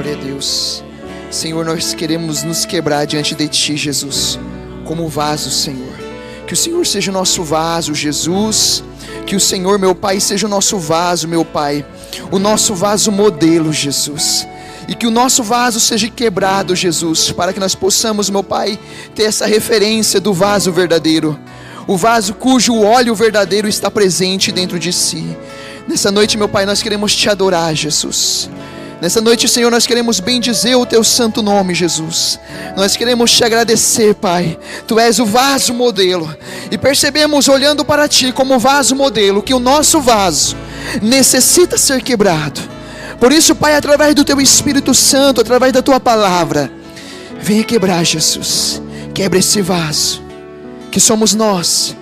Glória a Deus. Senhor, nós queremos nos quebrar diante de Ti, Jesus, como vaso, Senhor. Que o Senhor seja o nosso vaso, Jesus. Que o Senhor, meu Pai, seja o nosso vaso, meu Pai. O nosso vaso modelo, Jesus. E que o nosso vaso seja quebrado, Jesus, para que nós possamos, meu Pai, ter essa referência do vaso verdadeiro. O vaso cujo óleo verdadeiro está presente dentro de si. Nessa noite, meu Pai, nós queremos Te adorar, Jesus. Nessa noite, Senhor, nós queremos bendizer o Teu santo nome, Jesus. Nós queremos Te agradecer, Pai. Tu és o vaso modelo. E percebemos, olhando para Ti como vaso modelo, que o nosso vaso necessita ser quebrado. Por isso, Pai, através do Teu Espírito Santo, através da Tua palavra, venha quebrar, Jesus. Quebra esse vaso, que somos nós.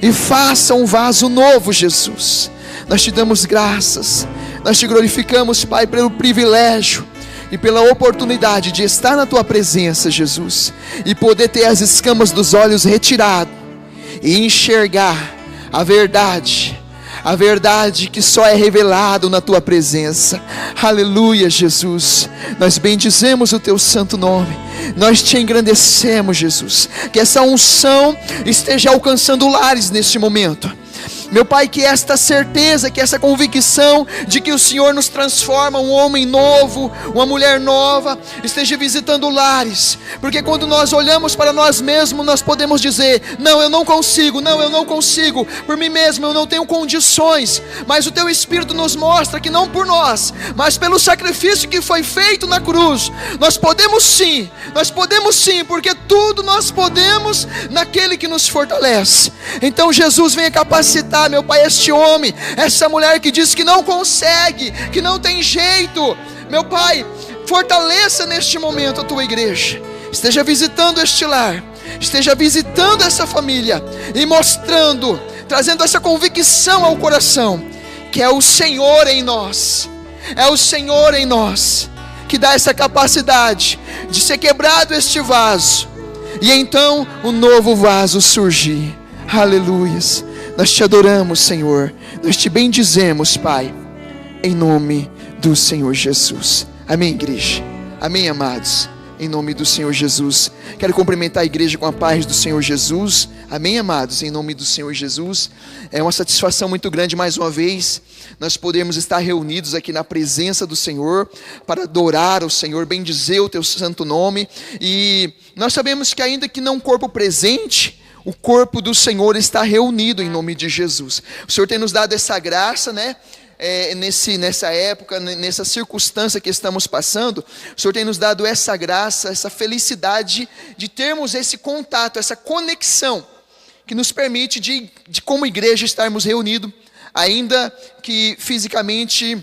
E faça um vaso novo, Jesus. Nós Te damos graças. Nós Te glorificamos, Pai, pelo privilégio e pela oportunidade de estar na Tua presença, Jesus, e poder ter as escamas dos olhos retiradas e enxergar a verdade que só é revelado na Tua presença. Aleluia, Jesus. Nós bendizemos o Teu santo nome. Nós Te engrandecemos, Jesus. Que essa unção esteja alcançando lares neste momento. Meu Pai, que esta certeza, que essa convicção de que o Senhor nos transforma um homem novo, uma mulher nova, esteja visitando lares. Porque quando nós olhamos para nós mesmos, nós podemos dizer: não, eu não consigo, por mim mesmo eu não tenho condições. Mas o Teu Espírito nos mostra que não por nós, mas pelo sacrifício que foi feito na cruz, nós podemos sim, porque tudo nós podemos naquele que nos fortalece. Então, Jesus, venha capacitar, meu Pai, este homem, essa mulher que diz que não consegue, que não tem jeito. Meu Pai, fortaleça neste momento a Tua igreja. Esteja visitando este lar, esteja visitando essa família e mostrando, trazendo essa convicção ao coração, que é o Senhor em nós. É o Senhor em nós que dá essa capacidade de ser quebrado este vaso e então o novo vaso surgir. Aleluias. Nós Te adoramos, Senhor. Nós Te bendizemos, Pai, em nome do Senhor Jesus. Amém, igreja? Amém, amados? Em nome do Senhor Jesus. Quero cumprimentar a igreja com a paz do Senhor Jesus. Amém, amados? Em nome do Senhor Jesus. É uma satisfação muito grande, mais uma vez, nós podemos estar reunidos aqui na presença do Senhor, para adorar o Senhor, bendizer o Teu santo nome. E nós sabemos que ainda que não corpo presente, o corpo do Senhor está reunido em nome de Jesus. O Senhor tem nos dado essa graça, né? Nessa época, nessa circunstância que estamos passando, o Senhor tem nos dado essa graça, essa felicidade de termos esse contato, essa conexão, que nos permite de como igreja estarmos reunidos, ainda que fisicamente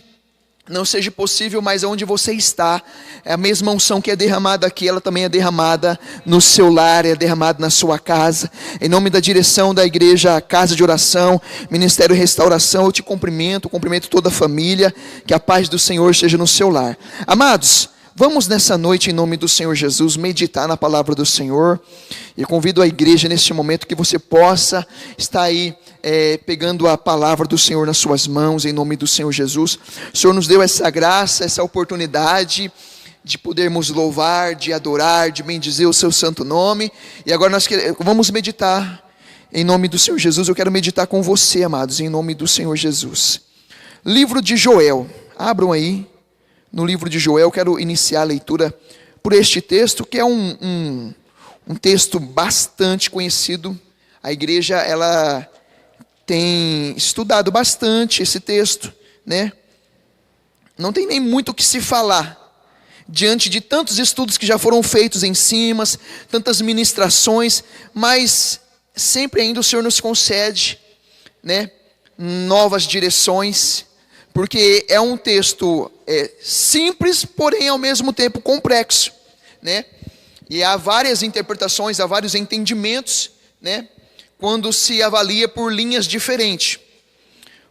não seja possível, mas onde você está, é a mesma unção que é derramada aqui, ela também é derramada no seu lar, é derramada na sua casa. Em nome da direção da igreja, Casa de Oração, Ministério Restauração, eu te cumprimento toda a família, que a paz do Senhor esteja no seu lar. Amados, vamos nessa noite, em nome do Senhor Jesus, meditar na palavra do Senhor. E eu convido a igreja neste momento que você possa estar aí pegando a palavra do Senhor nas suas mãos, em nome do Senhor Jesus. O Senhor nos deu essa graça, essa oportunidade de podermos louvar, de adorar, de bendizer o Seu santo nome. E agora nós vamos meditar em nome do Senhor Jesus. Eu quero meditar com você, amados, em nome do Senhor Jesus. Livro de Joel, abram aí no livro de Joel. Eu quero iniciar a leitura por este texto, que é um texto bastante conhecido. A igreja, ela tem estudado bastante esse texto, né? Não tem nem muito o que se falar, diante de tantos estudos que já foram feitos em cima, tantas ministrações, mas sempre ainda o Senhor nos concede, né, novas direções, porque é um texto simples, porém ao mesmo tempo complexo, né? E há várias interpretações, há vários entendimentos, né, quando se avalia por linhas diferentes.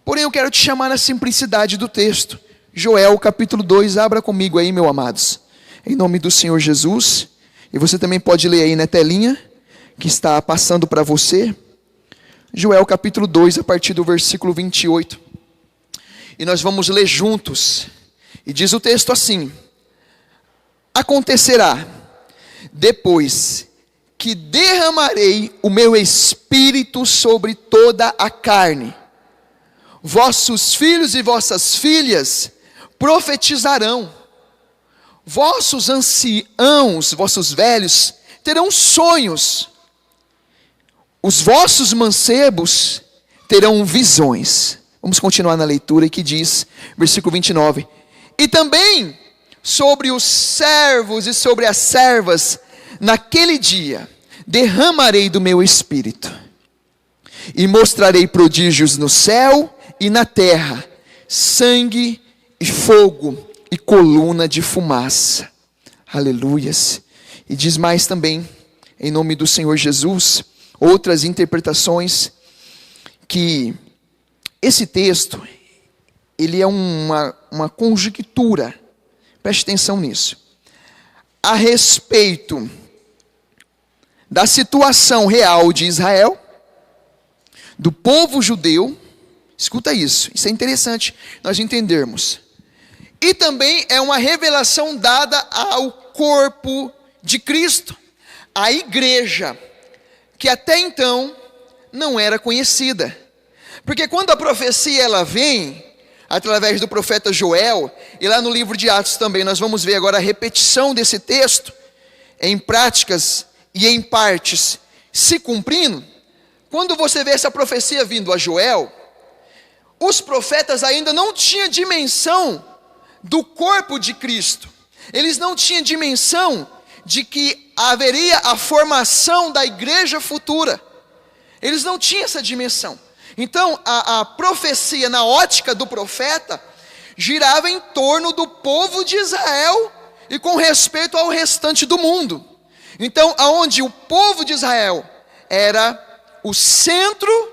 Porém, eu quero te chamar na simplicidade do texto. Joel, capítulo 2, abra comigo aí, meus amados, em nome do Senhor Jesus. E você também pode ler aí na telinha, que está passando para você. Joel, capítulo 2, a partir do versículo 28. E nós vamos ler juntos. E diz o texto assim: acontecerá depois que derramarei o meu espírito sobre toda a carne. Vossos filhos e vossas filhas profetizarão. Vossos anciãos, vossos velhos, terão sonhos. Os vossos mancebos terão visões. Vamos continuar na leitura que diz, versículo 29. E também sobre os servos e sobre as servas, naquele dia, derramarei do meu espírito. E mostrarei prodígios no céu e na terra, sangue e fogo e coluna de fumaça. Aleluias. E diz mais também, em nome do Senhor Jesus, outras interpretações, que esse texto, ele é uma conjectura, preste atenção nisso, a respeito da situação real de Israel, do povo judeu. Escuta isso é interessante nós entendermos. E também é uma revelação dada ao corpo de Cristo, a igreja, que até então não era conhecida. Porque quando a profecia ela vem, através do profeta Joel, e lá no livro de Atos também, nós vamos ver agora a repetição desse texto, em práticas e em partes, se cumprindo. Quando você vê essa profecia vindo a Joel, os profetas ainda não tinham dimensão do corpo de Cristo. Eles não tinham dimensão de que haveria a formação da igreja futura. Eles não tinham essa dimensão. Então, a profecia na ótica do profeta girava em torno do povo de Israel e com respeito ao restante do mundo. Então, aonde o povo de Israel era o centro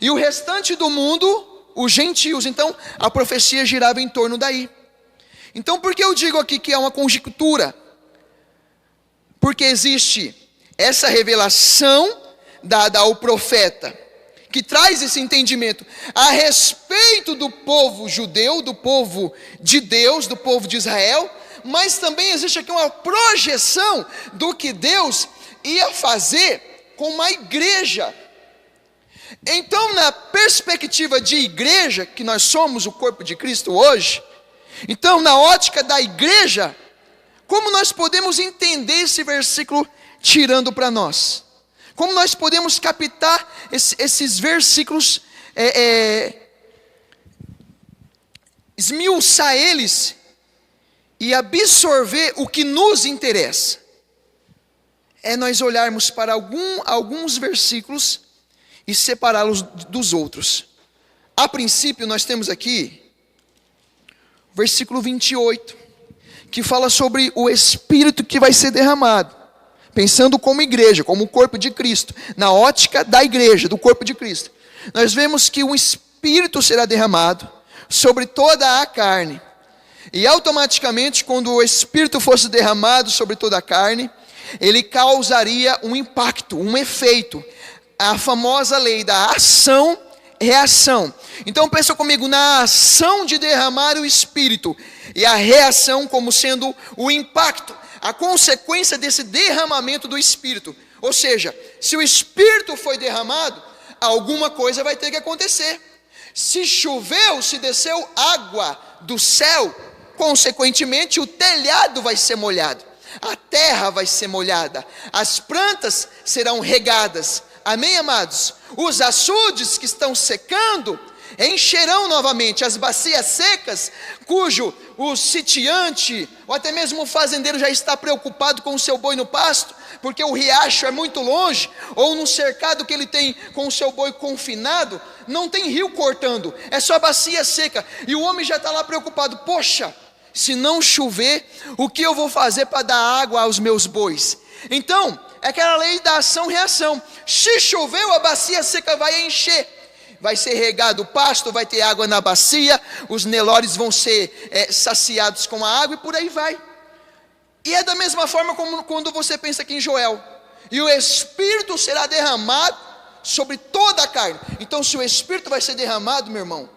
e o restante do mundo, os gentios. Então, a profecia girava em torno daí. Então, por que eu digo aqui que é uma conjectura? Porque existe essa revelação dada ao profeta, que traz esse entendimento a respeito do povo judeu, do povo de Deus, do povo de Israel, mas também existe aqui uma projeção do que Deus ia fazer com uma igreja. Então, na perspectiva de igreja, que nós somos o corpo de Cristo hoje, então, na ótica da igreja, como nós podemos entender esse versículo tirando para nós? Como nós podemos captar esses versículos, esmiuçar eles e absorver o que nos interessa? É nós olharmos para alguns versículos e separá-los dos outros. A princípio, nós temos aqui versículo 28, que fala sobre o Espírito que vai ser derramado, pensando como igreja, como o corpo de Cristo, na ótica da igreja, do corpo de Cristo. Nós vemos que o Espírito será derramado sobre toda a carne, e automaticamente, quando o Espírito fosse derramado sobre toda a carne, ele causaria um impacto, um efeito, a famosa lei da ação reação. Então pensa comigo na ação de derramar o Espírito e a reação como sendo o impacto, a consequência desse derramamento do Espírito. Ou seja, se o Espírito foi derramado, alguma coisa vai ter que acontecer. Se choveu, se desceu água do céu, consequentemente o telhado vai ser molhado, a terra vai ser molhada, as plantas serão regadas. Amém, amados? Os açudes que estão secando encherão novamente as bacias secas, cujo o sitiante, ou até mesmo o fazendeiro já está preocupado com o seu boi no pasto, porque o riacho é muito longe, ou no cercado que ele tem com o seu boi confinado, não tem rio cortando, é só bacia seca, e o homem já está lá preocupado, poxa, se não chover, o que eu vou fazer para dar água aos meus bois? Então, é aquela lei da ação-reação. Se choveu, a bacia seca vai encher, vai ser regado o pasto, vai ter água na bacia, os nelores vão ser saciados com a água e por aí vai. E é da mesma forma como quando você pensa aqui em Joel, e o Espírito será derramado sobre toda a carne. Então, se o Espírito vai ser derramado, meu irmão,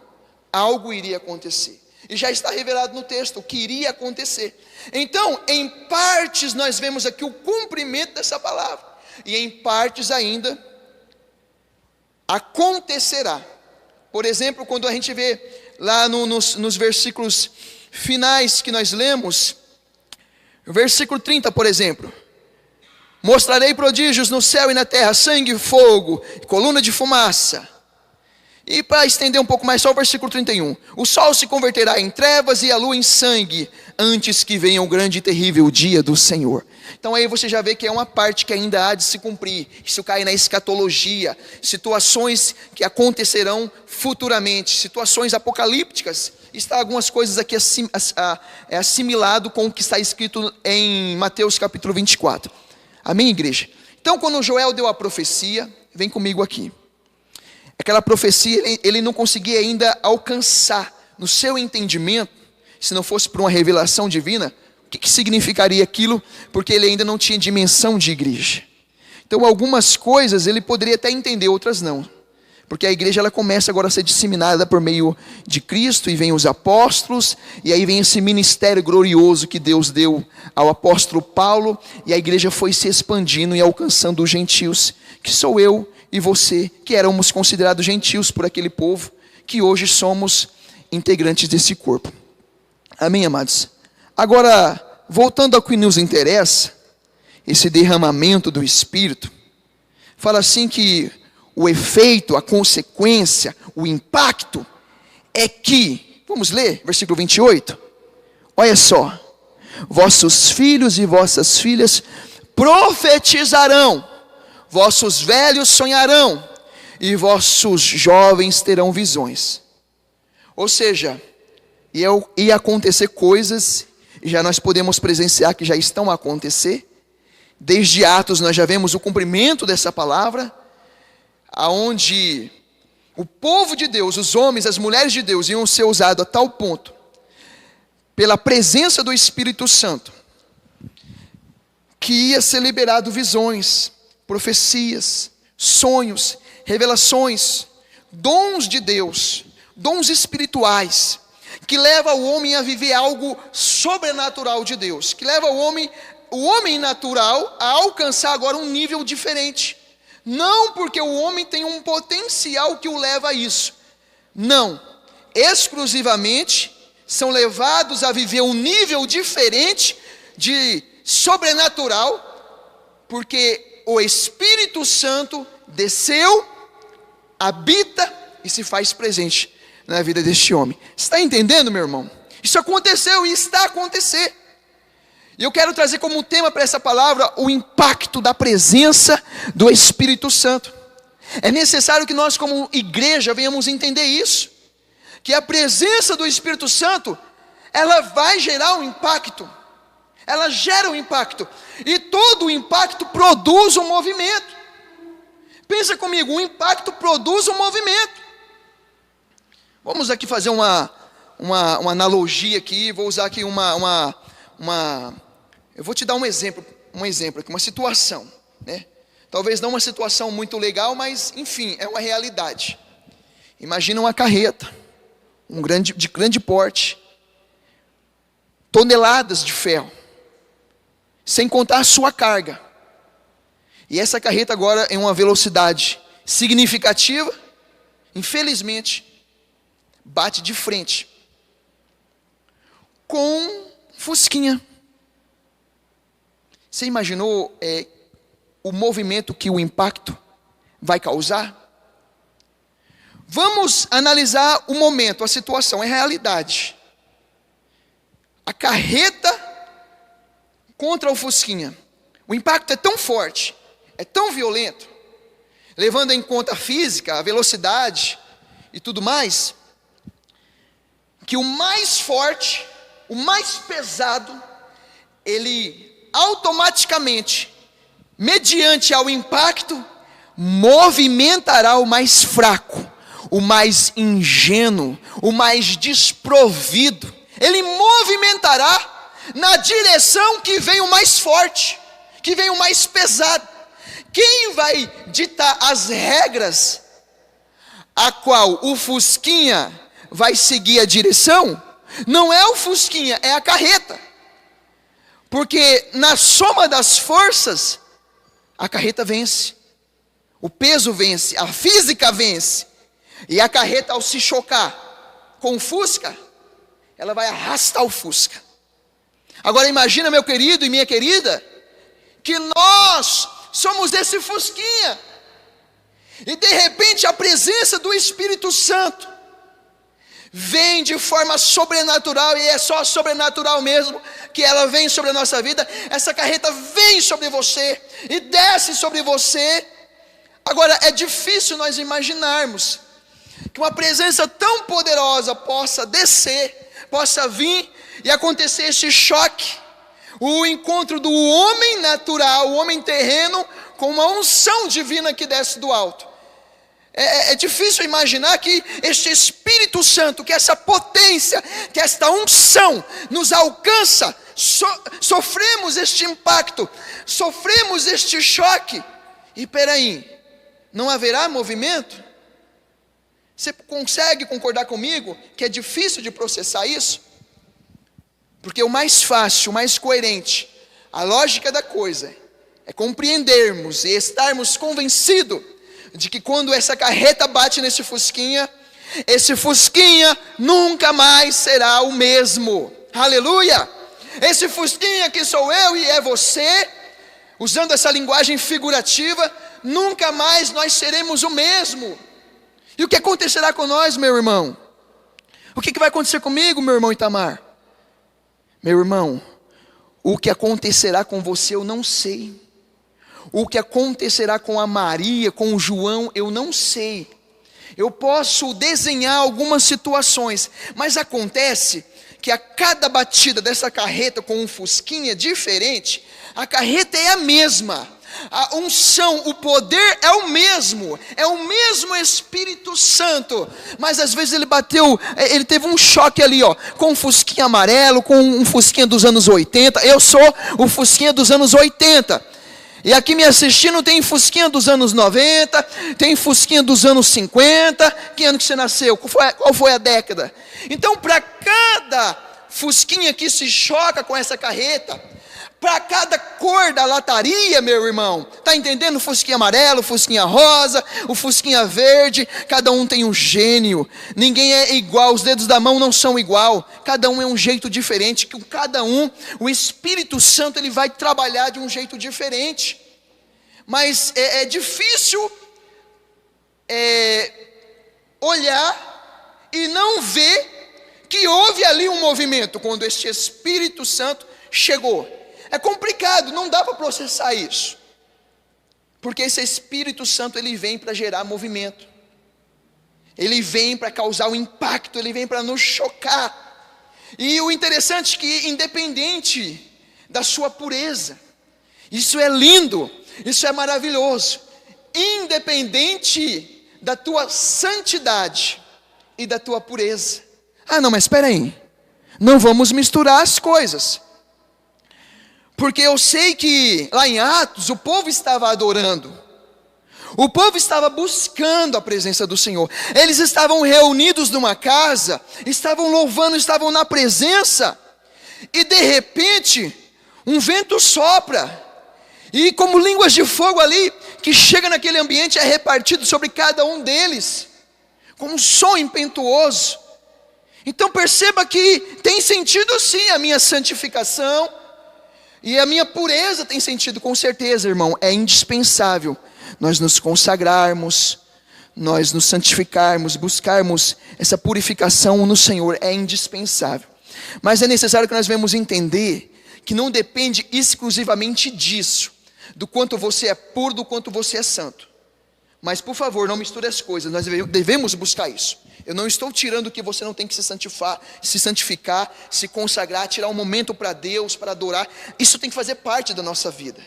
algo iria acontecer. E já está revelado no texto o que iria acontecer. Então, em partes nós vemos aqui o cumprimento dessa palavra. E em partes ainda acontecerá. Por exemplo, quando a gente vê lá nos versículos finais que nós lemos, o versículo 30, por exemplo: mostrarei prodígios no céu e na terra, sangue e fogo, coluna de fumaça. E para estender um pouco mais, só o versículo 31: o sol se converterá em trevas e a lua em sangue, antes que venha o grande e terrível dia do Senhor. Então aí você já vê que é uma parte que ainda há de se cumprir. Isso cai na escatologia, situações que acontecerão futuramente, situações apocalípticas. Está algumas coisas aqui assimilado com o que está escrito em Mateus capítulo 24. Amém, igreja? Então quando Joel deu a profecia, vem comigo aqui. Aquela profecia ele não conseguia ainda alcançar no seu entendimento, se não fosse por uma revelação divina, o que significaria aquilo, porque ele ainda não tinha dimensão de igreja. Então algumas coisas ele poderia até entender, outras não. Porque a igreja ela começa agora a ser disseminada por meio de Cristo, e vem os apóstolos, e aí vem esse ministério glorioso que Deus deu ao apóstolo Paulo, e a igreja foi se expandindo e alcançando os gentios, que sou eu e você, que éramos considerados gentios por aquele povo, que hoje somos integrantes desse corpo. Amém, amados? Agora, voltando ao que nos interessa, esse derramamento do Espírito, fala assim que o efeito, a consequência, o impacto é que, vamos ler, versículo 28, olha só: vossos filhos e vossas filhas profetizarão, vossos velhos sonharão, e vossos jovens terão visões. Ou seja, ia acontecer coisas, e já nós podemos presenciar que já estão a acontecer. Desde Atos nós já vemos o cumprimento dessa palavra, aonde o povo de Deus, os homens, as mulheres de Deus, iam ser usados a tal ponto, pela presença do Espírito Santo, que ia ser liberado visões, profecias, sonhos, revelações, dons de Deus, dons espirituais, que leva o homem a viver algo sobrenatural de Deus, que leva o homem natural a alcançar agora um nível diferente. Não porque o homem tem um potencial que o leva a isso, não, exclusivamente são levados a viver um nível diferente de sobrenatural, porque o Espírito Santo desceu, habita e se faz presente na vida deste homem. Está entendendo, meu irmão? Isso aconteceu e está a acontecer. E eu quero trazer como tema para essa palavra o impacto da presença do Espírito Santo. É necessário que nós como igreja venhamos entender isso, que a presença do Espírito Santo, ela vai gerar um impacto, ela gera um impacto, e todo o impacto produz um movimento. Pensa comigo, o impacto produz um movimento. Vamos aqui fazer uma analogia aqui, vou usar aqui eu vou te dar um exemplo aqui, uma situação, né? Talvez não uma situação muito legal, mas enfim, é uma realidade. Imagina uma carreta, de grande porte, toneladas de ferro, sem contar a sua carga. E essa carreta agora em uma velocidade significativa, infelizmente, bate de frente com Fusquinha. Você imaginou o movimento que o impacto vai causar? Vamos analisar o momento, a situação, a realidade. A carreta contra o Fusquinha. O impacto é tão forte, é tão violento, levando em conta a física, a velocidade e tudo mais, que o mais forte, o mais pesado, ele automaticamente, mediante ao impacto, movimentará o mais fraco, o mais ingênuo, o mais desprovido. Ele movimentará na direção que vem o mais forte, que vem o mais pesado. Quem vai ditar as regras a qual o Fusquinha vai seguir a direção, não é o fusquinha, é a carreta. Porque na soma das forças, a carreta vence. O peso vence, a física vence. E a carreta, ao se chocar com o Fusca, ela vai arrastar o Fusca. Agora imagina, meu querido e minha querida, que nós somos esse Fusquinha. E de repente a presença do Espírito Santo vem de forma sobrenatural, e é só sobrenatural mesmo, que ela vem sobre a nossa vida. Essa carreta vem sobre você e desce sobre você. Agora é difícil nós imaginarmos que uma presença tão poderosa possa descer, possa vir e acontecer esse choque, o encontro do homem natural, o homem terreno, com uma unção divina que desce do alto. É difícil imaginar que este Espírito Santo, que essa potência, que esta unção nos alcança, sofremos este impacto, sofremos este choque, e peraí, não haverá movimento? Você consegue concordar comigo que é difícil de processar isso? Porque o mais fácil, o mais coerente, a lógica da coisa é compreendermos e estarmos convencidos de que quando essa carreta bate nesse Fusquinha, esse Fusquinha nunca mais será o mesmo. Aleluia! Esse Fusquinha que sou eu e é você, usando essa linguagem figurativa, nunca mais nós seremos o mesmo. E o que acontecerá com nós, meu irmão? O que vai acontecer comigo, meu irmão Itamar? Meu irmão, o que acontecerá com você eu não sei. O que acontecerá com a Maria, com o João, eu não sei. Eu posso desenhar algumas situações, mas acontece que a cada batida dessa carreta com um Fusquinha diferente, a carreta é a mesma, a unção, o poder é o mesmo Espírito Santo, mas às vezes ele teve um choque ali, com um Fusquinha amarelo, com um Fusquinha dos anos 80, eu sou o Fusquinha dos anos 80, e aqui me assistindo tem Fusquinha dos anos 90, tem Fusquinha dos anos 50, que ano que você nasceu? Qual foi a década? Então para cada Fusquinha que se choca com essa carreta, para cada cor da lataria, meu irmão, está entendendo? O Fusquinha amarelo, o Fusquinha rosa, o Fusquinha verde, cada um tem um gênio, ninguém é igual, os dedos da mão não são igual, cada um é um jeito diferente, com cada um, o Espírito Santo ele vai trabalhar de um jeito diferente, mas é difícil olhar e não ver que houve ali um movimento, quando este Espírito Santo chegou. É complicado, não dá para processar isso, porque esse Espírito Santo ele vem para gerar movimento, ele vem para causar um impacto, ele vem para nos chocar. E o interessante é que independente da sua pureza, isso é lindo, isso é maravilhoso, independente da tua santidade e da tua pureza. Ah não, mas espera aí, não vamos misturar as coisas. Porque eu sei que lá em Atos o povo estava adorando, o povo estava buscando a presença do Senhor, eles estavam reunidos numa casa, estavam louvando, estavam na presença, e de repente um vento sopra, e como línguas de fogo ali, que chega naquele ambiente, é repartido sobre cada um deles, com um som impetuoso. Então perceba que tem sentido sim a minha santificação, e a minha pureza tem sentido, com certeza, irmão. É indispensável nós nos consagrarmos, nós nos santificarmos, buscarmos essa purificação no Senhor, é indispensável. Mas é necessário que nós venhamos entender que não depende exclusivamente disso, do quanto você é puro, do quanto você é santo. Mas por favor, não misture as coisas, nós devemos buscar isso. Eu não estou tirando que você não tem que se santificar, se consagrar, tirar um momento para Deus, para adorar. Isso tem que fazer parte da nossa vida.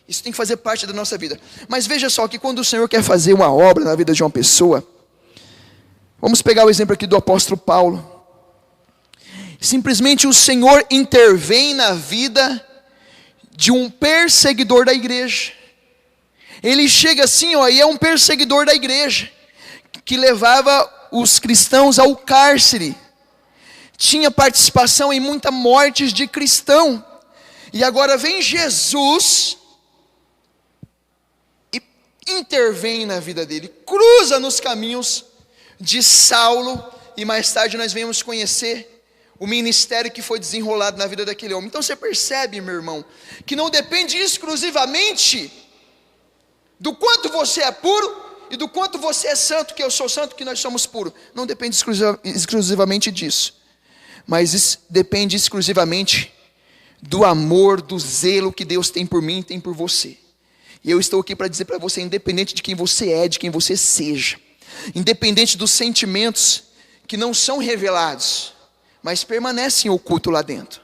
Isso tem que fazer parte da nossa vida. Mas veja só que quando o Senhor quer fazer uma obra na vida de uma pessoa, vamos pegar o exemplo aqui do apóstolo Paulo. Simplesmente o Senhor intervém na vida de um perseguidor da igreja. Ele chega assim, e é um perseguidor da igreja, que levava os cristãos ao cárcere. tinha participação em muitas mortes de cristão. E agora vem Jesus e intervém na vida dele, cruza nos caminhos de Saulo, e mais tarde nós vamos conhecer o ministério que foi desenrolado na vida daquele homem. Então você percebe, meu irmão, que não depende exclusivamente do quanto você é puro e do quanto você é santo, que eu sou santo, que nós somos puros. Não depende exclusivamente disso, mas depende exclusivamente do amor, do zelo que Deus tem por mim e tem por você. E eu estou aqui para dizer para você, independente de quem você é, de quem você seja, independente dos sentimentos que não são revelados, mas permanecem ocultos lá dentro.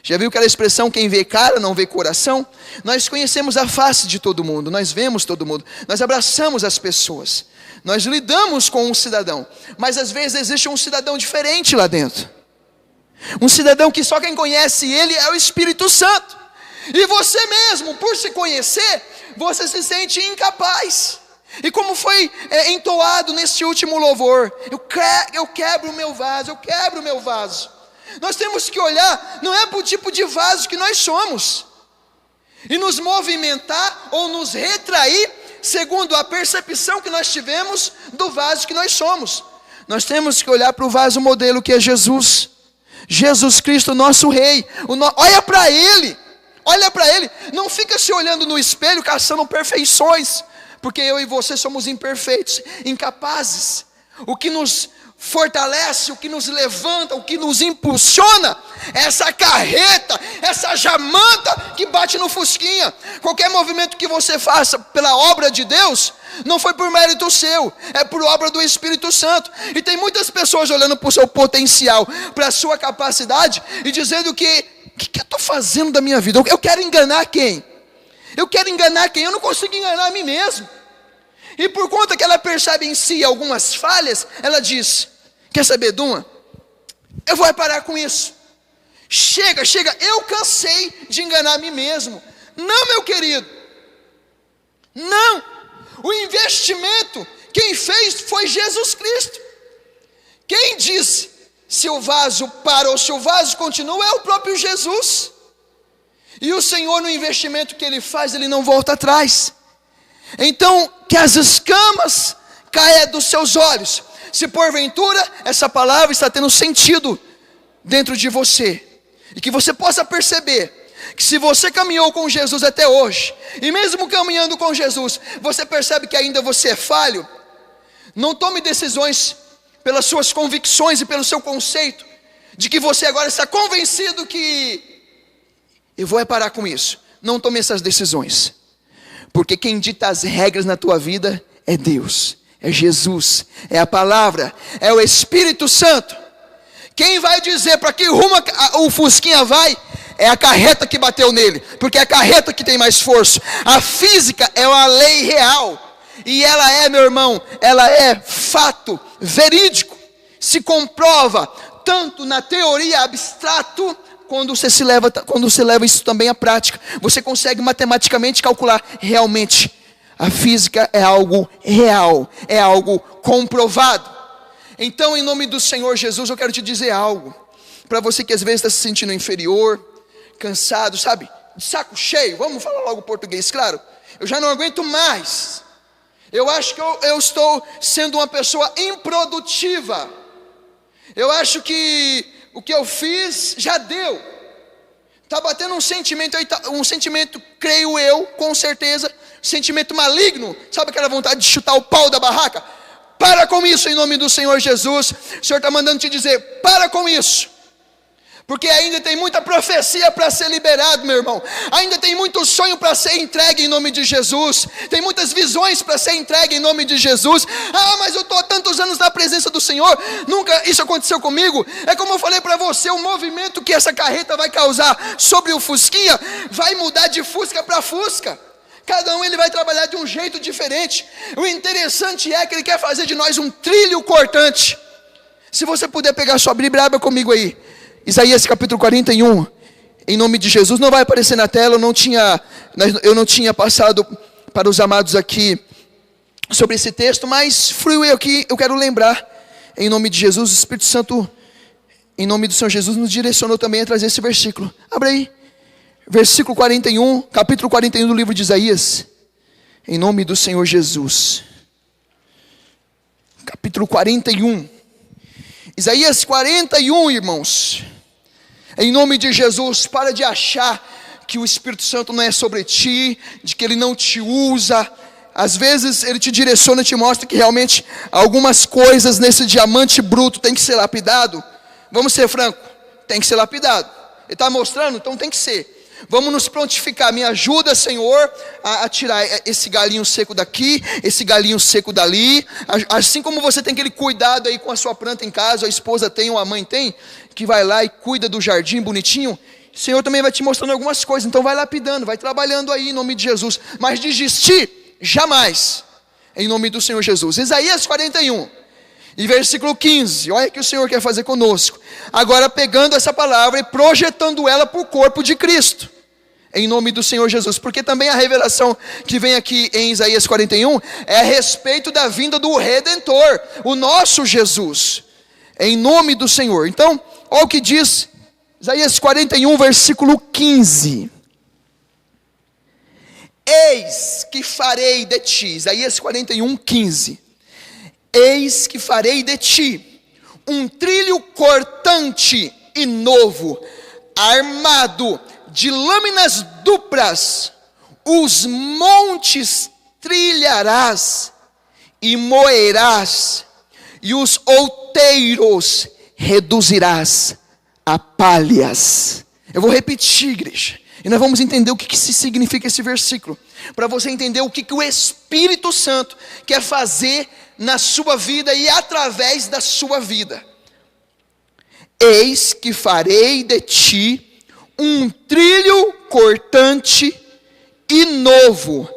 Já viu aquela expressão, quem vê cara não vê coração? Nós conhecemos a face de todo mundo, nós vemos todo mundo, nós abraçamos as pessoas, nós lidamos com um cidadão, mas às vezes existe um cidadão diferente lá dentro. Um cidadão que só quem conhece ele é o Espírito Santo. E você mesmo, por se conhecer, você se sente incapaz. E como foi entoado nesse último louvor, eu quebro o meu vaso, eu quebro o meu vaso. Nós temos que olhar, não é para o tipo de vaso que nós somos, e nos movimentar ou nos retrair, segundo a percepção que nós tivemos do vaso que nós somos. Nós temos que olhar para o vaso modelo que é Jesus. Jesus Cristo, nosso Rei. Olha para Ele, não fica se olhando no espelho, caçando perfeições, porque eu e você somos imperfeitos, incapazes. O que nos fortalece, o que nos levanta, o que nos impulsiona, é essa carreta, essa jamanta que bate no fusquinha. Qualquer movimento que você faça pela obra de Deus, não foi por mérito seu, é por obra do Espírito Santo. E tem muitas pessoas olhando para o seu potencial, para a sua capacidade, e dizendo que eu estou fazendo da minha vida? Eu quero enganar quem? Eu não consigo enganar a mim mesmo. E por conta que ela percebe em si algumas falhas, ela diz, quer saber de uma? Eu vou parar com isso. Chega, eu cansei de enganar a mim mesmo. Não, meu querido, não. O investimento, quem fez foi Jesus Cristo. Quem disse se o vaso para ou se o vaso continua é o próprio Jesus. E o Senhor, no investimento que Ele faz, Ele não volta atrás. Então, que as escamas caia dos seus olhos, se porventura essa palavra está tendo sentido dentro de você, e que você possa perceber que se você caminhou com Jesus até hoje, e mesmo caminhando com Jesus, você percebe que ainda você é falho, não tome decisões pelas suas convicções e pelo seu conceito, de que você agora está convencido que eu vou parar com isso. Não tome essas decisões, porque quem dita as regras na tua vida é Deus, é Jesus, é a palavra, é o Espírito Santo. Quem vai dizer para que rumo o fusquinha vai, é a carreta que bateu nele, porque é a carreta que tem mais força. A física é uma lei real, e ela é, meu irmão, ela é fato verídico, se comprova tanto na teoria abstrato, quando você leva isso também à prática, você consegue matematicamente calcular. Realmente a física é algo real, é algo comprovado. Então, em nome do Senhor Jesus, eu quero te dizer algo, para você que às vezes está se sentindo inferior, cansado, sabe, de saco cheio, vamos falar logo português, claro, eu já não aguento mais, eu acho que eu estou sendo uma pessoa improdutiva, eu acho que o que eu fiz já deu, está batendo um sentimento aí, um sentimento, creio eu, com certeza, sentimento maligno, sabe aquela vontade de chutar o pau da barraca? Para com isso em nome do Senhor Jesus. O Senhor está mandando te dizer, para com isso, porque ainda tem muita profecia para ser liberado, meu irmão, ainda tem muito sonho para ser entregue em nome de Jesus, tem muitas visões para ser entregue em nome de Jesus. Mas eu estou há tantos anos na presença do Senhor, nunca isso aconteceu comigo. É como eu falei para você, o movimento que essa carreta vai causar sobre o fusquinha, vai mudar de fusca para fusca. Cada um ele vai trabalhar de um jeito diferente. O interessante é que Ele quer fazer de nós um trilho cortante. Se você puder pegar sua Bíblia, abra comigo aí, Isaías capítulo 41, em nome de Jesus. Não vai aparecer na tela, eu não tinha passado para os amados aqui sobre esse texto, mas fui eu que eu quero lembrar, em nome de Jesus. O Espírito Santo em nome do Senhor Jesus, nos direcionou também a trazer esse versículo. Abra aí, versículo 41, capítulo 41 do livro de Isaías, em nome do Senhor Jesus. Capítulo 41, Isaías 41, irmãos. Em nome de Jesus, para de achar que o Espírito Santo não é sobre ti, de que ele não te usa. Às vezes ele te direciona, te mostra que realmente algumas coisas nesse diamante bruto tem que ser lapidado. Vamos ser francos, tem que ser lapidado. Ele está mostrando, então tem que ser. Vamos nos prontificar, me ajuda, Senhor, a tirar esse galinho seco daqui, esse galinho seco dali. Assim como você tem aquele cuidado aí com a sua planta em casa, a esposa tem ou a mãe tem, que vai lá e cuida do jardim bonitinho. O Senhor também vai te mostrando algumas coisas, então vai lapidando, vai trabalhando aí em nome de Jesus. Mas desistir, jamais, em nome do Senhor Jesus. Isaías 41, e versículo 15, olha o que o Senhor quer fazer conosco. Agora pegando essa palavra e projetando ela para o corpo de Cristo, em nome do Senhor Jesus. Porque também a revelação que vem aqui em Isaías 41 é a respeito da vinda do Redentor, o nosso Jesus, em nome do Senhor. Então, olha o que diz Isaías 41, versículo 15. Eis que farei de ti, Isaías 41, 15. Eis que farei de ti um trilho cortante e novo, armado de lâminas duplas, os montes trilharás e moerás, e os outeiros reduzirás a palhas. Eu vou repetir, igreja, e nós vamos entender o que significa esse versículo, para você entender o que o Espírito Santo quer fazer na sua vida e através da sua vida. Eis que farei de ti um trilho cortante e novo,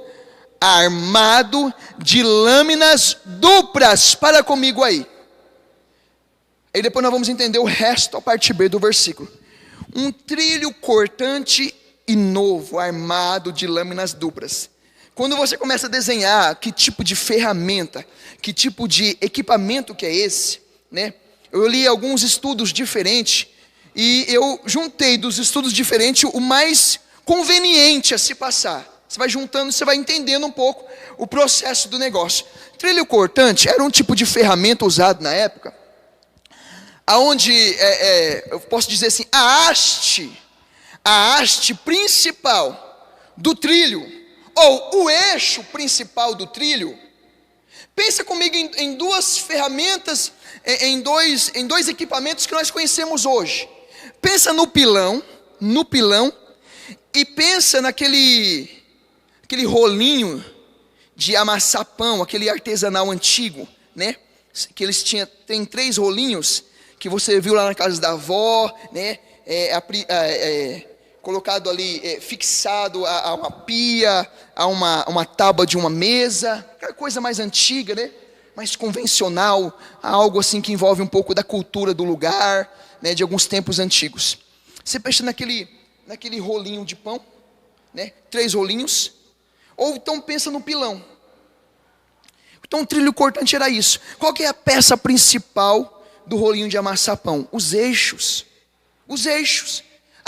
armado de lâminas duplas. Para comigo aí. E depois nós vamos entender o resto a parte B do versículo. Um trilho cortante e novo, armado de lâminas duplas. Quando você começa a desenhar que tipo de ferramenta, que tipo de equipamento que é esse, né? Eu li alguns estudos diferentes e eu juntei dos estudos diferentes o mais conveniente a se passar. Você vai juntando, você vai entendendo um pouco o processo do negócio. Trilho cortante era um tipo de ferramenta usado na época, aonde eu posso dizer assim, a haste principal do trilho, ou o eixo principal do trilho. Pensa comigo em duas ferramentas, em dois equipamentos que nós conhecemos hoje. Pensa no pilão, e pensa naquele rolinho de amassar pão, aquele artesanal antigo, né? Que eles tem 3 rolinhos, que você viu lá na casa da avó, né? Colocado ali, fixado a uma pia, a uma tábua de uma mesa, aquela coisa mais antiga, né? Mais convencional, algo assim que envolve um pouco da cultura do lugar, né? De alguns tempos antigos. Você pensa naquele rolinho de pão, né? 3 rolinhos, ou então pensa no pilão. Então o trilho cortante era isso. Qual que é a peça principal do rolinho de amassar pão? Os eixos.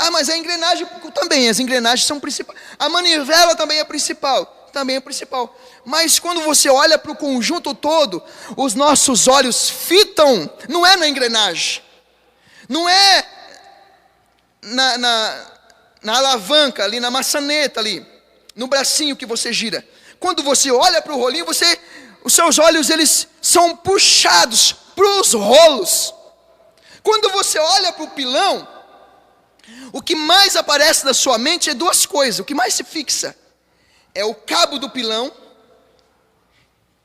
Ah, mas a engrenagem também, as engrenagens são principais. A manivela também é principal. Mas quando você olha para o conjunto todo, os nossos olhos fitam, não é na engrenagem, não é na alavanca ali, na maçaneta ali, no bracinho que você gira. Quando você olha para o rolinho, os seus olhos eles são puxados para os rolos. Quando você olha para o pilão, o que mais aparece na sua mente é 2 coisas. O que mais se fixa é o cabo do pilão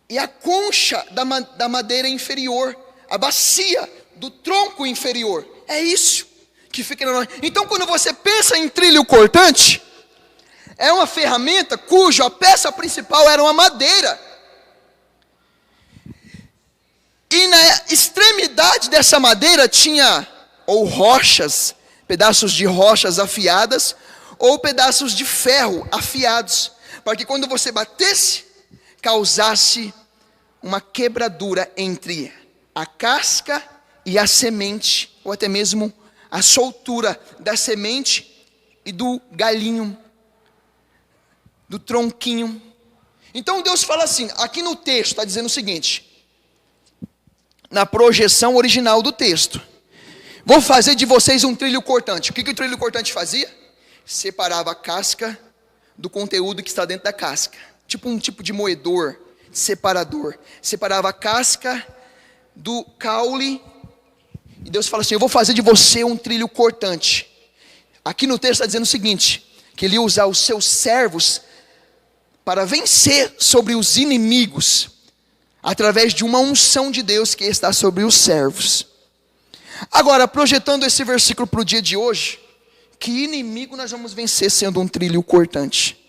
e a concha da madeira inferior, a bacia do tronco inferior. É isso que fica na nossa. Então, quando você pensa em trilho cortante, é uma ferramenta cuja peça principal era uma madeira. E na extremidade dessa madeira tinha ou rochas, pedaços de rochas afiadas, ou pedaços de ferro afiados, para que quando você batesse, causasse uma quebradura entre a casca e a semente ou até mesmo a soltura da semente e do galinho, do tronquinho. Então Deus fala assim, aqui no texto está dizendo o seguinte, na projeção original do texto: vou fazer de vocês um trilho cortante. O que o trilho cortante fazia? Separava a casca do conteúdo que está dentro da casca. Tipo um tipo de moedor, separador. Separava a casca do caule. E Deus fala assim, eu vou fazer de você um trilho cortante. Aqui no texto está dizendo o seguinte, que Ele ia usar os seus servos para vencer sobre os inimigos, através de uma unção de Deus que está sobre os servos. Agora, projetando esse versículo para o dia de hoje, que inimigo nós vamos vencer sendo um trilho cortante?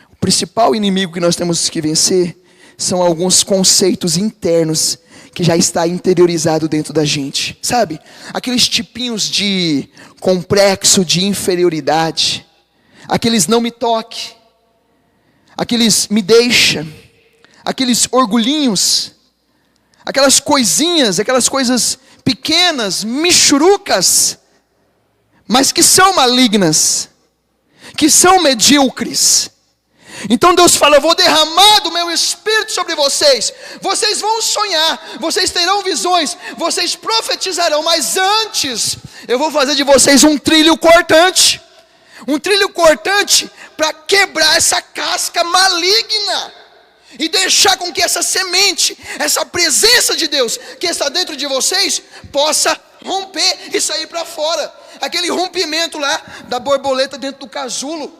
O principal inimigo que nós temos que vencer são alguns conceitos internos que já está interiorizado dentro da gente, sabe? Aqueles tipinhos de complexo de inferioridade, aqueles não me toque, aqueles me deixa, aqueles orgulhinhos, aquelas coisinhas, aquelas coisas pequenas, michurucas, mas que são malignas, que são medíocres. Então Deus fala, eu vou derramar do meu Espírito sobre vocês, vocês vão sonhar, vocês terão visões, vocês profetizarão, mas antes, eu vou fazer de vocês um trilho cortante para quebrar essa casca maligna, e deixar com que essa semente, essa presença de Deus, que está dentro de vocês, possa romper e sair para fora, aquele rompimento lá, da borboleta dentro do casulo.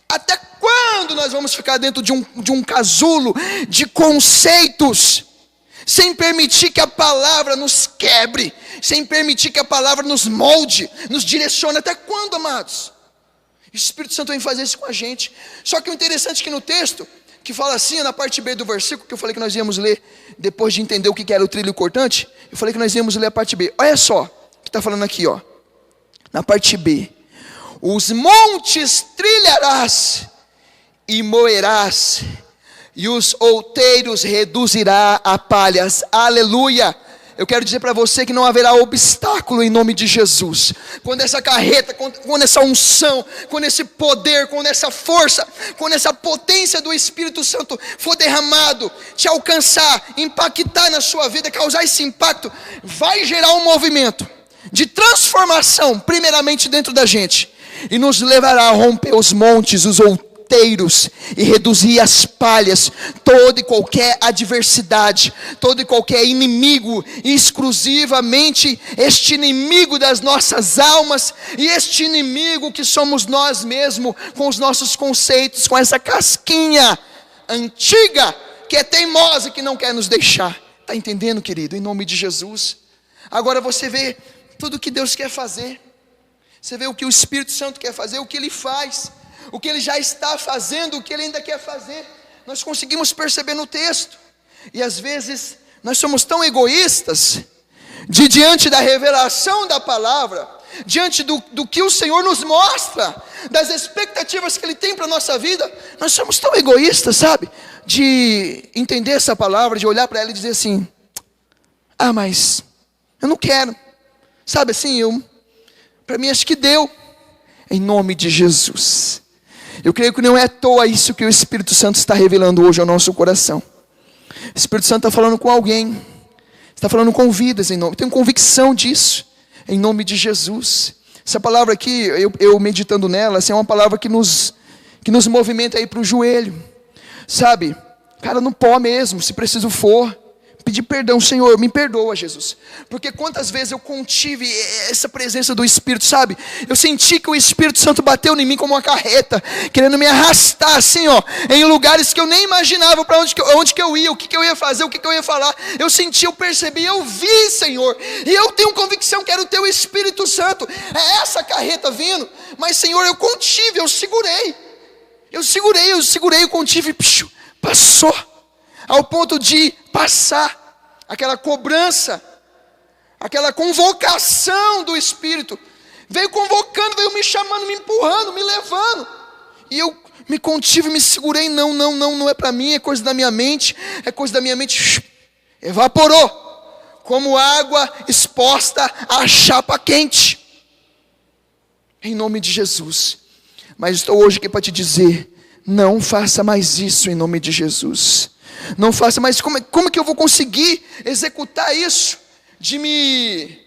Até quando nós vamos ficar dentro de um casulo de conceitos, sem permitir que a palavra nos quebre, sem permitir que a palavra nos molde, nos direcione? Até quando, amados? O Espírito Santo vem fazer isso com a gente. Só que o interessante é que no texto, que fala assim, na parte B do versículo, que eu falei que nós íamos ler, depois de entender o que era o trilho cortante, eu falei que nós íamos ler a parte B. Olha só, o que está falando aqui, ó, na parte B: os montes trilharás e moerás, e os outeiros reduzirá a palhas. Aleluia! Eu quero dizer para você que não haverá obstáculo em nome de Jesus. Quando essa carreta, quando essa unção, quando esse poder, quando essa força, quando essa potência do Espírito Santo for derramado, te alcançar, impactar na sua vida, causar esse impacto, vai gerar um movimento de transformação, primeiramente dentro da gente, e nos levará a romper os montes, os outeiros, e reduzir as palhas, toda e qualquer adversidade, todo e qualquer inimigo, exclusivamente este inimigo das nossas almas, e este inimigo que somos nós mesmos, com os nossos conceitos, com essa casquinha antiga, que é teimosa, que não quer nos deixar. Está entendendo, querido? Em nome de Jesus. Agora você vê tudo o que Deus quer fazer, você vê o que o Espírito Santo quer fazer, o que Ele faz, o que Ele já está fazendo, o que Ele ainda quer fazer. Nós conseguimos perceber no texto. E às vezes nós somos tão egoístas, diante da revelação da palavra, diante do que o Senhor nos mostra, das expectativas que Ele tem para a nossa vida, nós somos tão egoístas, sabe? De entender essa palavra, de olhar para ela e dizer assim, mas eu não quero, sabe assim, para mim acho que deu. Em nome de Jesus, eu creio que não é à toa isso que o Espírito Santo está revelando hoje ao nosso coração. O Espírito Santo está falando com alguém, está falando com vidas, tenho convicção disso, em nome de Jesus. Essa palavra aqui, eu meditando nela, assim, é uma palavra que nos movimenta aí para o joelho, sabe? Cara, no pó mesmo, se preciso for, pedir perdão. Senhor, me perdoa, Jesus, porque quantas vezes eu contive essa presença do Espírito, sabe? Eu senti que o Espírito Santo bateu em mim como uma carreta, querendo me arrastar assim, em lugares que eu nem imaginava para onde que eu ia, o que eu ia fazer, o que eu ia falar. Eu senti, eu percebi, eu vi, Senhor, e eu tenho convicção que era o Teu Espírito Santo, é essa carreta vindo, mas Senhor, eu contive, eu segurei, eu contive, passou, ao ponto de passar aquela cobrança, aquela convocação do Espírito, veio convocando, veio me chamando, me empurrando, me levando, e eu me contive, me segurei. Não é para mim, é coisa da minha mente, evaporou, como água exposta à chapa quente. Em nome de Jesus. Mas estou hoje aqui para te dizer, não faça mais isso em nome de Jesus. Não faça mais. Como que eu vou conseguir executar isso? De me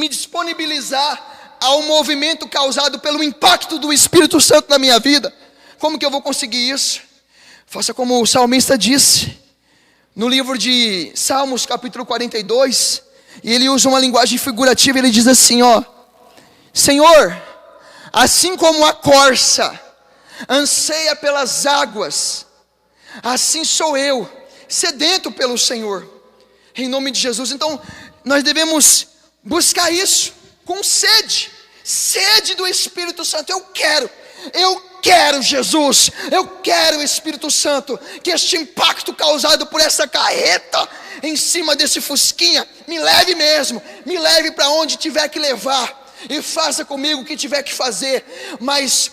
disponibilizar ao movimento causado pelo impacto do Espírito Santo na minha vida. Como que eu vou conseguir isso? Faça como o salmista disse, no livro de Salmos, capítulo 42, e ele usa uma linguagem figurativa, ele diz assim, Senhor, assim como a corça anseia pelas águas, assim sou eu, sedento pelo Senhor, em nome de Jesus. Então, nós devemos buscar isso, com sede do Espírito Santo. Eu quero Jesus, eu quero o Espírito Santo, que este impacto causado por essa carreta, em cima desse fusquinha, me leve mesmo, me leve para onde tiver que levar, e faça comigo o que tiver que fazer, mas,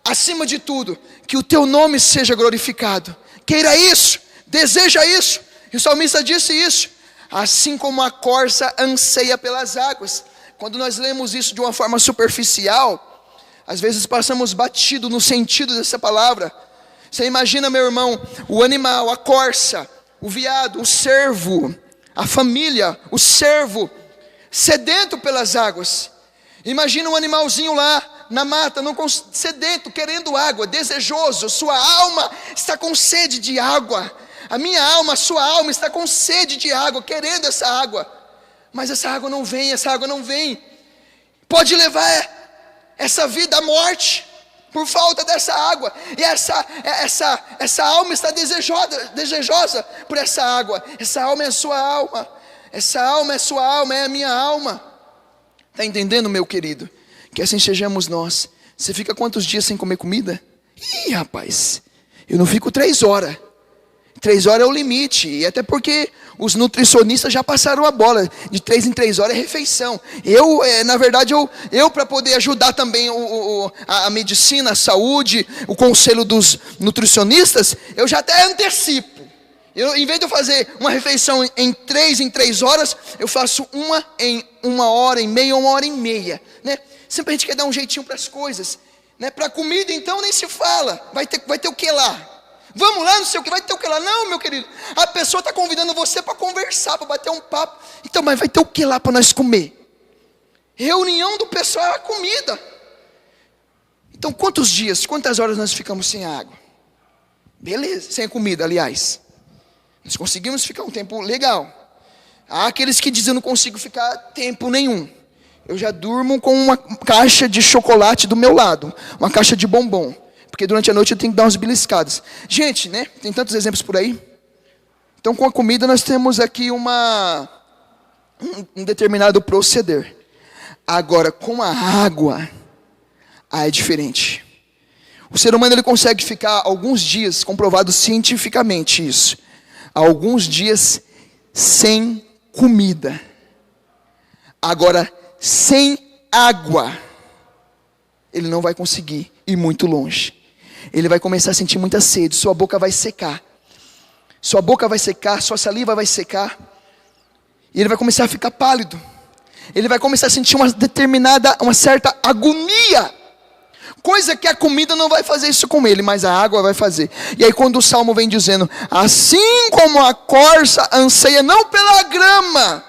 acima de tudo, que o teu nome seja glorificado. Queira isso, deseja isso, e o salmista disse isso, assim como a corça anseia pelas águas. Quando nós lemos isso de uma forma superficial, às vezes passamos batido no sentido dessa palavra. Você imagina, meu irmão, o animal, a corça, o veado, o cervo, a família, o servo, sedento pelas águas. Imagina um animalzinho lá na mata, sedento, querendo água, desejoso. Sua alma está com sede de água. A minha alma, a sua alma está com sede de água, querendo essa água. Mas essa água não vem. Pode levar essa vida à morte por falta dessa água. E essa alma está desejosa por essa água. Essa alma é a sua alma. Essa alma é sua alma, é a minha alma. Está entendendo, meu querido? Que assim sejamos nós. Você fica quantos dias sem comer comida? Ih, rapaz, eu não fico 3 horas. 3 horas é o limite, e até porque os nutricionistas já passaram a bola, de 3 em 3 horas é refeição. Na verdade, eu para poder ajudar também a medicina, a saúde, o conselho dos nutricionistas, eu já até antecipo. Em vez de eu fazer uma refeição em 3 horas, eu faço uma em 1h30, 1h30, né? Sempre a gente quer dar um jeitinho para as coisas, né? Para comida então nem se fala, vai ter o que lá? Vamos lá, não sei o que, vai ter o que lá? Não, meu querido, a pessoa está convidando você para conversar, para bater um papo. Então, mas vai ter o que lá para nós comer? Reunião do pessoal é a comida. Então, quantas horas nós ficamos sem água? Beleza, sem comida, aliás. Nós conseguimos ficar um tempo legal. Há aqueles que dizem, eu não consigo ficar tempo nenhum. Eu já durmo com uma caixa de chocolate do meu lado, uma caixa de bombom. Porque durante a noite eu tenho que dar umas beliscadas. Gente, né? Tem tantos exemplos por aí. Então, com a comida nós temos aqui um determinado proceder. Agora, com a água, é diferente. O ser humano ele consegue ficar alguns dias, comprovado cientificamente isso, alguns dias sem comida. Agora, sem água, ele não vai conseguir ir muito longe. Ele vai começar a sentir muita sede, sua boca vai secar. Sua boca vai secar, sua saliva vai secar. E ele vai começar a ficar pálido. Ele vai começar a sentir uma certa agonia. Coisa que a comida não vai fazer isso com ele, mas a água vai fazer. E aí quando o Salmo vem dizendo, assim como a corça anseia não pela grama,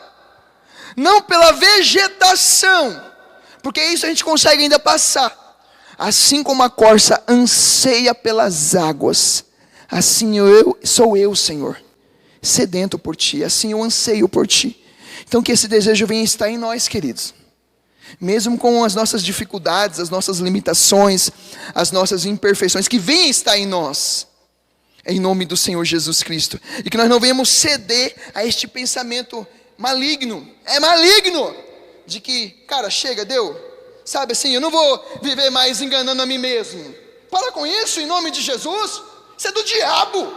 não pela vegetação, porque isso a gente consegue ainda passar. Assim como a corça anseia pelas águas, assim sou eu, Senhor, sedento por Ti, assim eu anseio por Ti. Então que esse desejo venha estar em nós, queridos. Mesmo com as nossas dificuldades, as nossas limitações, as nossas imperfeições, que venha estar em nós, em nome do Senhor Jesus Cristo. E que nós não venhamos ceder a este pensamento maligno, de que, cara, chega, deu. Sabe assim, eu não vou viver mais enganando a mim mesmo. Para com isso, em nome de Jesus. Isso é do diabo.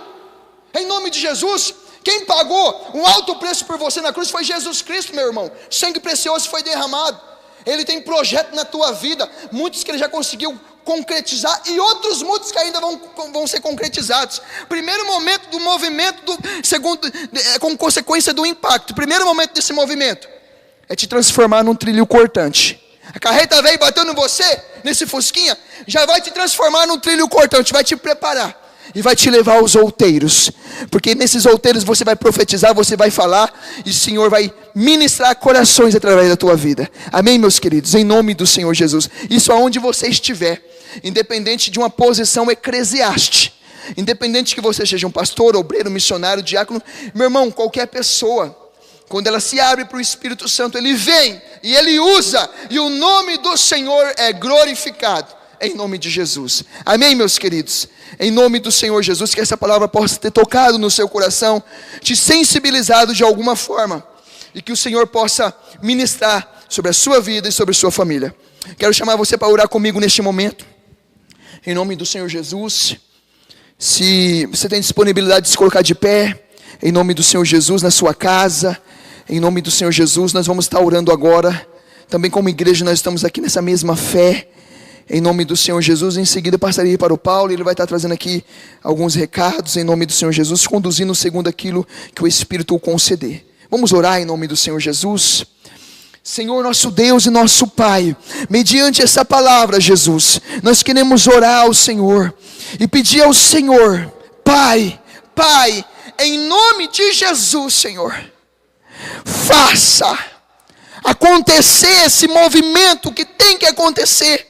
Em nome de Jesus. Quem pagou um alto preço por você na cruz foi Jesus Cristo, meu irmão. Sangue precioso foi derramado. Ele tem projeto na tua vida, muitos que Ele já conseguiu concretizar e outros muitos que ainda vão ser concretizados. Primeiro momento do movimento, com consequência do impacto. Primeiro momento desse movimento é te transformar num trilho cortante. A carreta veio batendo em você, nesse fusquinha, já vai te transformar num trilho cortante, vai te preparar e vai te levar aos outeiros, porque nesses outeiros você vai profetizar, você vai falar, e o Senhor vai ministrar corações através da tua vida. Amém, meus queridos? Em nome do Senhor Jesus. Isso aonde você estiver, independente de uma posição eclesiástica, independente que você seja um pastor, obreiro, missionário, diácono, meu irmão, qualquer pessoa, quando ela se abre para o Espírito Santo, Ele vem e Ele usa, e o nome do Senhor é glorificado, em nome de Jesus. Amém, meus queridos? Em nome do Senhor Jesus, que essa palavra possa ter tocado no seu coração, te sensibilizado de alguma forma, e que o Senhor possa ministrar sobre a sua vida e sobre a sua família. Quero chamar você para orar comigo neste momento, em nome do Senhor Jesus. Se você tem disponibilidade de se colocar de pé, em nome do Senhor Jesus, na sua casa, em nome do Senhor Jesus, nós vamos estar orando agora. Também como igreja nós estamos aqui nessa mesma fé, em nome do Senhor Jesus. Em seguida passaria para o Paulo, ele vai estar trazendo aqui alguns recados, em nome do Senhor Jesus, conduzindo segundo aquilo que o Espírito o conceder. Vamos orar em nome do Senhor Jesus. Senhor nosso Deus e nosso Pai, mediante essa palavra, Jesus, nós queremos orar ao Senhor e pedir ao Senhor, Pai, em nome de Jesus, Senhor, faça acontecer esse movimento que tem que acontecer.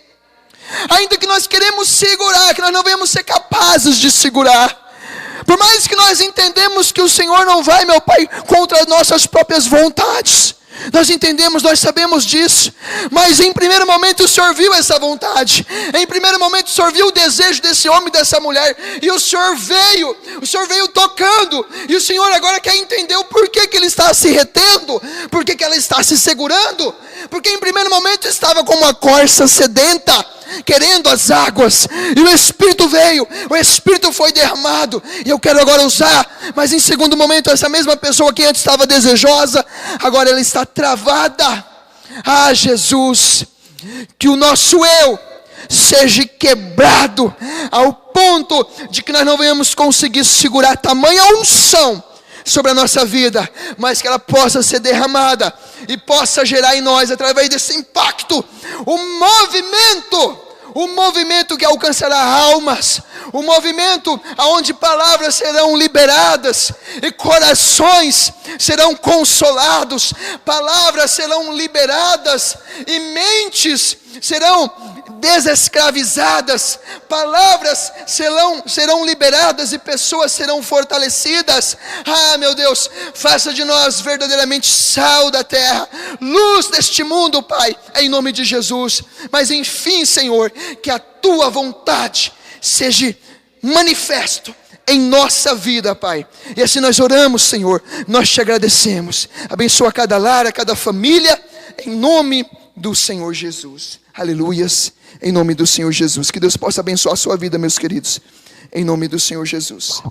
Ainda que nós queremos segurar, que nós não vamos ser capazes de segurar. Por mais que nós entendemos que o Senhor não vai, meu Pai, contra as nossas próprias vontades. Nós entendemos, nós sabemos disso. Mas em primeiro momento o Senhor viu essa vontade. Em primeiro momento o Senhor viu o desejo desse homem e dessa mulher. E o Senhor veio tocando. E o Senhor agora quer entender o porquê que ele está se retendo. Porquê que ela está se segurando. Porque em primeiro momento estava como uma corça sedenta, querendo as águas, e o Espírito veio, o Espírito foi derramado, e eu quero agora usar, mas em segundo momento essa mesma pessoa que antes estava desejosa, agora ela está travada. Ah, Jesus, que o nosso eu seja quebrado, ao ponto de que nós não venhamos conseguir segurar tamanha unção sobre a nossa vida, mas que ela possa ser derramada e possa gerar em nós, através desse impacto, um movimento que alcançará almas, um movimento onde palavras serão liberadas e corações serão consolados, palavras serão liberadas e mentes serão desescravizadas, palavras serão liberadas e pessoas serão fortalecidas. Ah, meu Deus, faça de nós verdadeiramente sal da terra, luz deste mundo, Pai, em nome de Jesus. Mas enfim, Senhor, que a Tua vontade seja manifesto em nossa vida, Pai. E assim nós oramos, Senhor, nós te agradecemos. Abençoa cada lar, cada família, em nome do Senhor Jesus. Aleluias, em nome do Senhor Jesus. Que Deus possa abençoar a sua vida, meus queridos, em nome do Senhor Jesus.